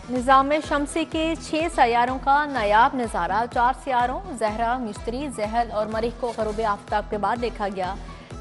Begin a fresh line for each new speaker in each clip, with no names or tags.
निज़ाम शमसी के 6 सैयारों का नायाब नज़ारा। 4 सियारों ज़हरा, मिश्तरी, ज़हल और मरीख को ग़रूब आफ्ताब के बाद देखा गया।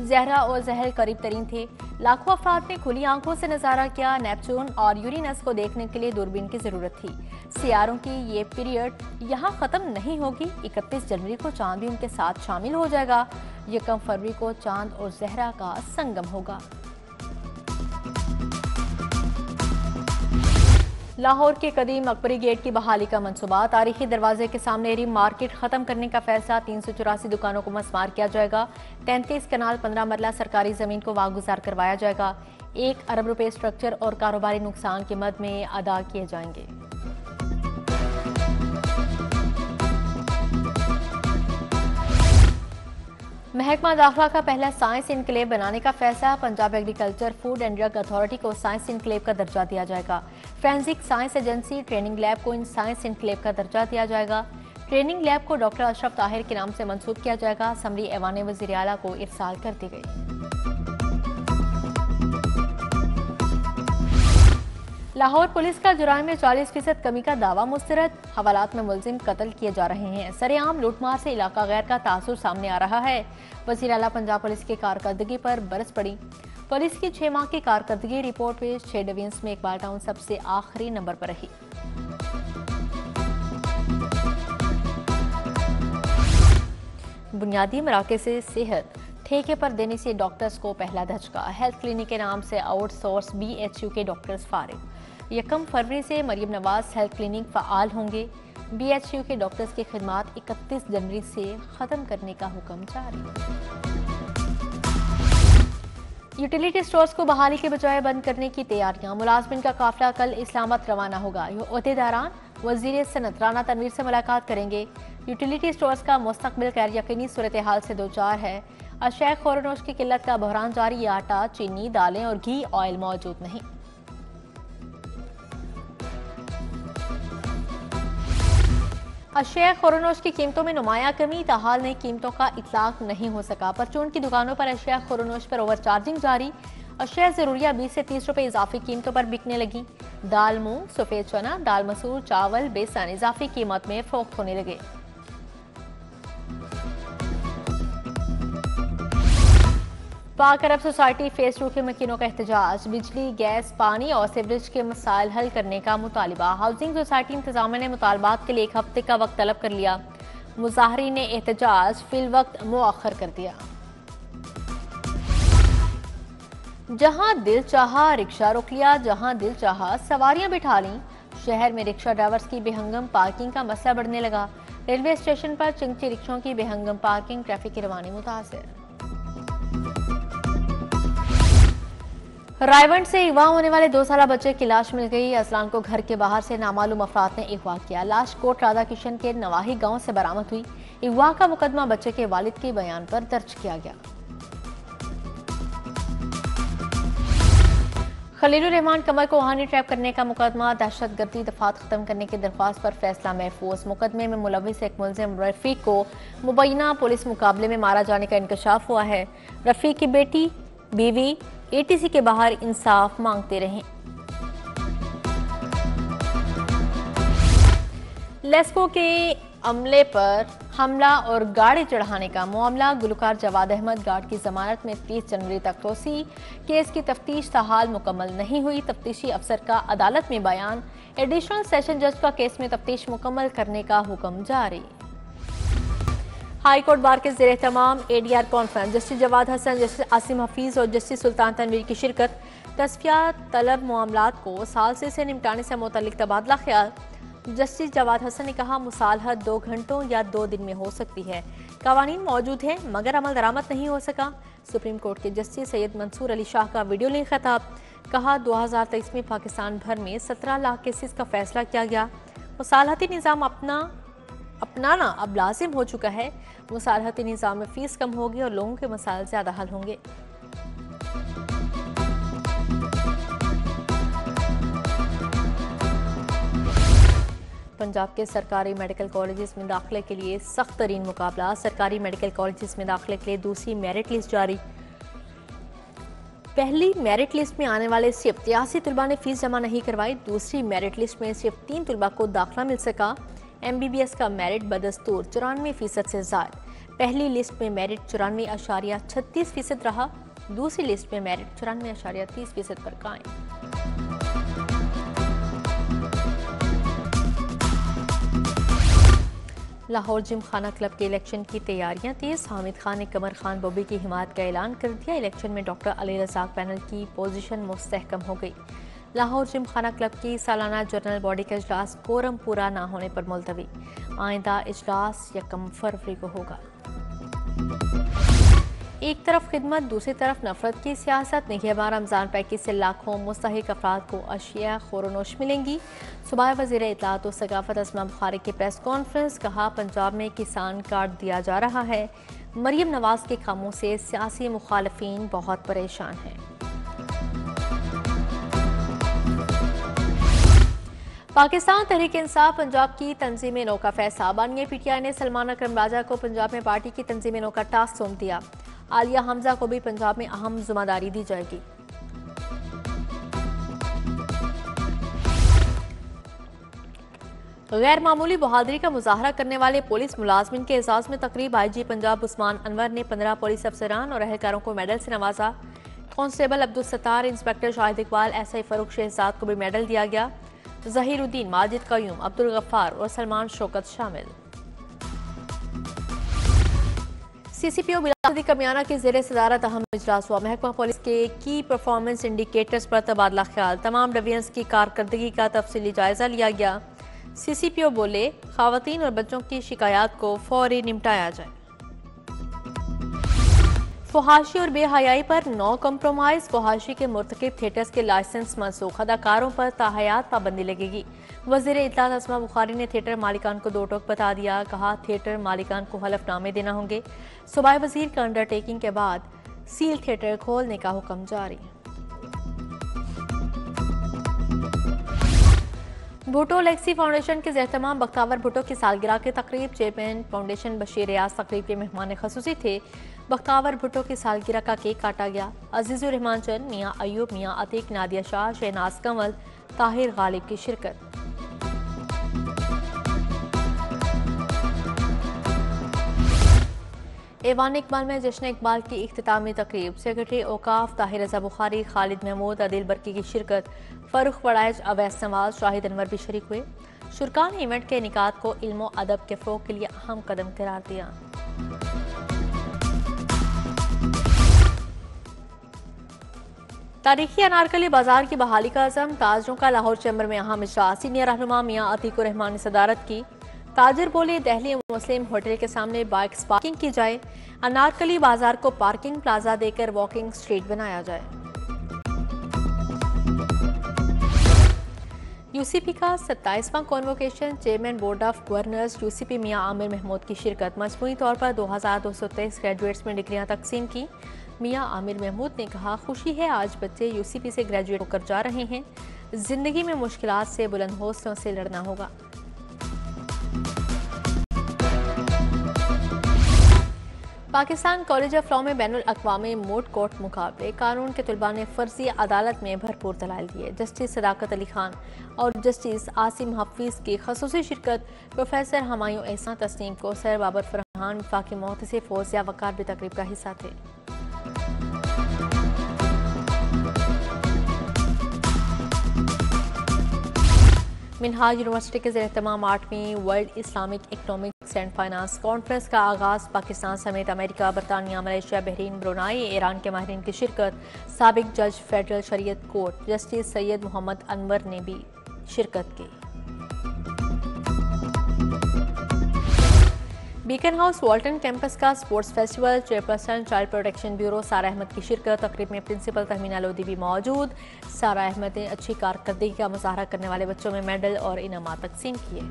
ज़हरा और ज़हल करीब तरीन थे। लाखों अफराद ने खुली आंखों से नज़ारा किया। नेपच्यून और यूरेनस को देखने के लिए दूरबीन की ज़रूरत थी। सियारों की ये पीरियड यहाँ ख़त्म नहीं होगी। 31 जनवरी को चांद भी उनके साथ शामिल हो जाएगा। 1 फरवरी को चांद और ज़हरा का संगम होगा। लाहौर के कदीम अकबरी गेट की बहाली का मंसूबा। तारीखी दरवाजे के सामने एरी मार्केट खत्म करने का फैसला। 384 दुकानों को मस्मार किया जाएगा। 33 कनाल 15 मरला सरकारी जमीन को वागुजार करवाया जाएगा। 1 अरब रुपए स्ट्रक्चर और कारोबारी नुकसान के मद में अदा किए जाएंगे। महकमा दाखिला का पहला साइंस इनक्लेव बनाने का फैसला। Punjab agriculture food and drug authority को साइंस इनक्लेव का दर्जा दिया जाएगा। Forensic science agency training lab को इन साइंस इनक्लेव का दर्जा दिया जाएगा। ट्रेनिंग लैब को डॉक्टर अशरफ ताहिर के नाम से मंसूब किया जाएगा। असम्बली ऐवान वज़ीर आला को इरसाल कर दी गई। लाहौर पुलिस का जुराइम में 40% कमी का दावा मुस्तरद। हवालात में मुलजिम कत्ल किए जा रहे हैं। सरेआम लूटमार से इलाका गैर का तासुर सामने आ रहा है। वज़ीर आला पंजाब पुलिस की कारकर्दगी पर बरस पड़ी। पुलिस की 6 माह की कारकर्दगी रिपोर्ट में 6 डिवीजन्स में इकबाल टाउन सबसे आखिरी नंबर पर रही। बुनियादी मराकज़ से सेहत ठेके पर देने से डॉक्टर्स को पहला धचका। हेल्थ क्लिनिक के नाम से आउटसोर्स BHU के डॉक्टर्स फारिग। 1 फरवरी से मरियम नवाज हेल्थ क्लिनिक फ़आल होंगे। BHU के डॉक्टर्स की खिदमात 31 जनवरी से ख़त्म करने का हुक्म जारी। यूटिलिटी स्टोर्स को बहाली के बजाय बंद करने की तैयारियां। मुलाजमिन का काफिला कल इस्लामाबाद रवाना होगा। ओहदेदारान वज़ीर सनत राना तनवीर से मुलाकात करेंगे। यूटिलिटी स्टोर्स का मुस्तकबिल गैर यकीनी सूरत हाल से दो चार है। अशय खोरनोश की किल्लत का बहरान जारी। आटा, चीनी, दालें और घी ऑयल मौजूद नहीं। अशया खोरनोश की कीमतों में नुमाया कमी। ताहाल ने कीमतों का इतलाक नहीं हो सका। परचून की दुकानों पर अशया खोरनोश पर ओवर चार्जिंग जारी। अशया जरूरिया 20 से 30 रुपए इजाफी कीमतों पर बिकने लगी। दाल मूंग, सफेद चना, दाल मसूर, चावल, बेसन इजाफी कीमत में फरोख्त होने लगे। पाक अरब सोसाइटी फेज 2 के मकीनों का एहतजाज। बिजली, गैस, पानी और सीवरेज के मसाइल हल करने का मुतालबा। हाउसिंग सोसाइटी इंतजामिया ने मुतालबात के लिए 1 हफ्ते का वक्त तलब कर लिया। मुजाहरीन ने एहतजाज फिल वक्त मुअख्खर कर दिया। जहां दिल चाहा रिक्शा रोक लिया, जहां दिल चाहा सवारियां बिठा लीं। शहर में रिक्शा ड्राइवर्स की बेहंगम पार्किंग का मसला बढ़ने लगा। रेलवे स्टेशन पर चिंगची रिक्शों की बेहंगम पार्किंग, ट्रैफिक की रवानी मुतासिर। रायवंड से अगवा होने वाले 2 साला बच्चे की लाश मिल गई। असलान को घर के बाहर से नामालूम अफराद ने अगवा किया। लाश कोट राधा किशन के नवाही गांव से बरामद हुई। अगवा का मुकदमा बच्चे के वालिद के बयान पर दर्ज किया गया। खलीलुर रहमान कमर को वहानी ट्रैप करने का मुकदमा। दहशतगर्दी दफात खत्म करने की दरख्वास्त पर फैसला महफूज। मुकदमे में मुलविस एक मुलजिम रफीक को मुबैना पुलिस मुकाबले में मारा जाने का इंकशाफ हुआ है। रफीक की बेटी, बीवी ATC के बाहर इंसाफ मांगते रहे। लेस्को के अमले पर हमला और गाड़ी चढ़ाने का मामला। गुलकार जवाद अहमद गार्ड की जमानत में 30 जनवरी तक तोसी। केस की तफ्तीश ताहाल मुकम्मल नहीं हुई। तफ्तीशी अफसर का अदालत में बयान। एडिशनल सेशन जज का केस में तफ्तीश मुकम्मल करने का हुक्म जारी। हाई कोर्ट बार के ज़ेर तमाम ADR conference. Justice Jawad Hasan, justice Asim Hafeez और जस्टिस सुल्तान तनवीर की शिरकत। तस्फिया तलब मामलात को सालसे से निपटाने से मुतल्लिक तबादला ख्याल। जस्टिस जवाद हसन ने कहा, मुसालहत 2 घंटों या 2 दिन में हो सकती है। कवानीन मौजूद हैं मगर अमल दरामद नहीं हो सका। सुप्रीम कोर्ट के जस्टिस सैयद मंसूर अली शाह का वीडियो लिंक खिताब। कहा, 2023 में पाकिस्तान भर में 17 लाख केसेस का फैसला किया गया। मुसालहती निज़ाम अपनाना अब लाजिम हो चुका है। मुसालहती निज़ाम में फीस कम होगी और लोगों के मसाइल ज़्यादा हल होंगे। पंजाब के सरकारी मेडिकल कॉलेजेस में दाखिले के लिए सख्त तरीन मुकाबला। सरकारी मेडिकल कॉलेजेस में दाखिले के लिए दूसरी मेरिट लिस्ट जारी। पहली मेरिट लिस्ट में आने वाले सिर्फ 83 तलबा ने फीस जमा नहीं करवाई। दूसरी मेरिट लिस्ट में सिर्फ 3 तलबा को दाखिला मिल सका। MBBS का मेरिट बदस्तूर 94% से ज़ायद। पहली लिस्ट में मेरिट 94.36% रहा। दूसरी लिस्ट में मेरिट 94.30% पर कायम। लाहौर जिम खाना क्लब के इलेक्शन की तैयारियां तेज। हामिद खान ने कमर खान बॉबी की हिमायत का ऐलान कर दिया। इलेक्शन में डॉक्टर अली रज़ाक पैनल की पोजीशन मुस्तहकम हो गई। लाहौर जिम खाना क्लब की सालाना जनरल बॉडी का इजलास कोरम पूरा ना होने पर मुलतवी। आइंदा इजलास 1 फरवरी को होगा। एक तरफ खिदमत, दूसरी तरफ नफरत की सियासत। निगहबान रमज़ान पैकेज से लाखों मुस्तहिक अफराद को अशिया खोरनोश मिलेंगी। सूबाई वज़ीर इत्तलात व सकाफत अस्मा बुखारी की प्रेस कॉन्फ्रेंस। कहा, पंजाब में किसान कार्ड दिया जा रहा है। मरियम नवाज के कामों से सियासी मुखालफीन बहुत परेशान हैं। पाकिस्तान तहरीक इंसाफ पंजाब की तंजीम नौ का फैसला। बानिया PTI ने सलमान अकरम राजा को पंजाब में पार्टी की तंजीम नौ का टास्क सौंप दिया। आलिया हमजा को भी पंजाब में अहम जिम्मेदारी दी जाएगी। गैर मामूली बहादुरी का मुजाहरा करने वाले पुलिस मुलाजमिन के एजाज में तकरीब। IG पंजाब उस्मान अनवर ने 15 पुलिस अफसरान और एहलकारों को मेडल से नवाजा। Constable Abdul Sattar, inspector Shahid Iqbal, SI Farrukh Shahzad को भी मेडल दिया गया। जहीरुद्दीन, माजिद कयूम, अब्दुल गफ्फार और सलमान शौकत शामिल। CCPO बिलावल कमियाना की ज़ेरे सदारत अहम इजलास हुआ। महकमा पुलिस के की परफॉर्मेंस इंडिकेटर्स पर तबादला ख्याल। तमाम डिवीजन्स की कारकर्दगी का तफसीली जायजा लिया गया। CCPO बोले, खवातीन और बच्चों की शिकायत को फौरी निपटाया जाए। फहाशी और बेहयाई पर नो कम्प्रोमाइज। फहाशी के मुर्तकिब थिएटर्स के लाइसेंस मनसूख। अदाकारों पर ताहयात पाबंदी लगेगी। वज़ीर इत्तलात अस्मा बुखारी ने थिएटर मालिकान को 2 टोक बता दिया। कहा, थिएटर मालिकान को हलफनामे देना होंगे। सूबाई वज़ीर का अंडरटेकिंग के बाद सील थिएटर खोलने का हुक्म जारी। भुट्टो लेगसी फाउंडेशन के एहतमाम बख्तावर भुट्टो की सालगिरह की तकरीब। चेयरमैन फाउंडेशन बशीर रियाज तकरीब के मेहमान खसूसी थे। बख्तावर भुट्टो की सालगिरह का केक काटा गया। अजीजुर रहमान चंद, मियाँ अयूब, मियाँ अतीक, नादिया शाह, शहनाज कंवल, ताहिर गालिब की शिरकत। ऐवान इकबाल में जश्न इकबाल की इख्तितामी तकरीब। सेक्रेटरी औकाफ ताहिर रज़ा बुखारी, खालिद महमूद, अदिल बरकी की शिरकत। फरुख पड़ाइज, अवैस नवाज, शाहिद अनवर भी शरीक हुए। शुरका ने इवेंट के इनेकाद को इल्म व अदब के फ़रोग़ के लिए अहम कदम करार दिया। तारीखी अनारकली बाजार की बहाली का अज़म। ताजरों का लाहौर चैम्बर में अहम इजलास। सीनियर रहनुमा मियाँ अतीकुर रहमान ने सदारत की। ताजिर बोले, दहली मुस्लिम होटल के सामने बाइक्स पार्किंग की जाए। अनारकली बाजार को पार्किंग प्लाजा देकर वॉकिंग स्ट्रीट बनाया जाए। UCP का 27वां कॉन्वोकेशन। Chairman board of governors UCP Mian Aamir Mahmood की शिरकत। मजमूई तौर पर 2223 ग्रेजुएट्स में डिग्रियां तकसीम की। मियाँ आमिर महमूद ने कहा, खुशी है आज बच्चे UCP से ग्रेजुएट होकर जा रहे हैं। जिंदगी में मुश्किलात से बुलंद हौसलों से लड़ना होगा। पाकिस्तान कॉलेज ऑफ लॉ में बैनुल अक़वामी मोट कोर्ट मुकाबले। कानून के तलबा ने फर्जी अदालत में भरपूर दलाइल दिए। जस्टिस सदाकत अली खान और जस्टिस आसिम हफीज की खसूसी शिरकत। प्रोफेसर हमायूं एहसान, तस्नीम कौसर, बाबर फरहान, वफाकी मोहतसिब, फौजिया वकार भी तकरीब का हिस्सा थे। मिनहाज यूनिवर्सिटी के ज़ेर-ए-एहतमाम 8वीं world Islamic economics and finance conference का आगाज़। पाकिस्तान समेत अमेरिका, बरतानिया, मलेशिया, बहरीन, ब्रुनाई, ईरान के माहिरीन की शिरकत। साबिक जज फेडरल शरीयत कोर्ट जस्टिस सैयद मोहम्मद अनवर ने भी शिरकत की। बीकन हाउस वॉल्टन कैंपस का sports festival. Chairperson child protection bureau सारा अहमद की शिरकत। तकरीब में प्रिंसिपल तहमीना लोधी भी मौजूद। सारा अहमद ने अच्छी कारकर्दगी का मुजाहरा करने वाले बच्चों में मेडल और इनामात तकसीम किए।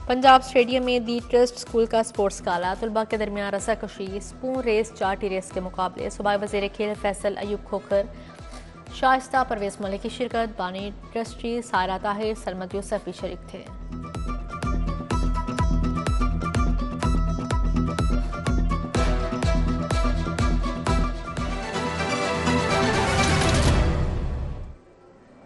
पंजाब स्टेडियम में दी ट्रस्ट स्कूल का स्पोर्ट्स गाला। तलबा के दरमियान रस्साकशी, स्पून रेस, चाटी रेस के मुकाबले। सूबाई वज़ीर खेल फैसल अयूब खोखर, शाइस्ता परवेज मलिक की शिरकत। बानी ट्रस्टी सायरा ताहिर, सलमत यूसफ भी शरीक थे।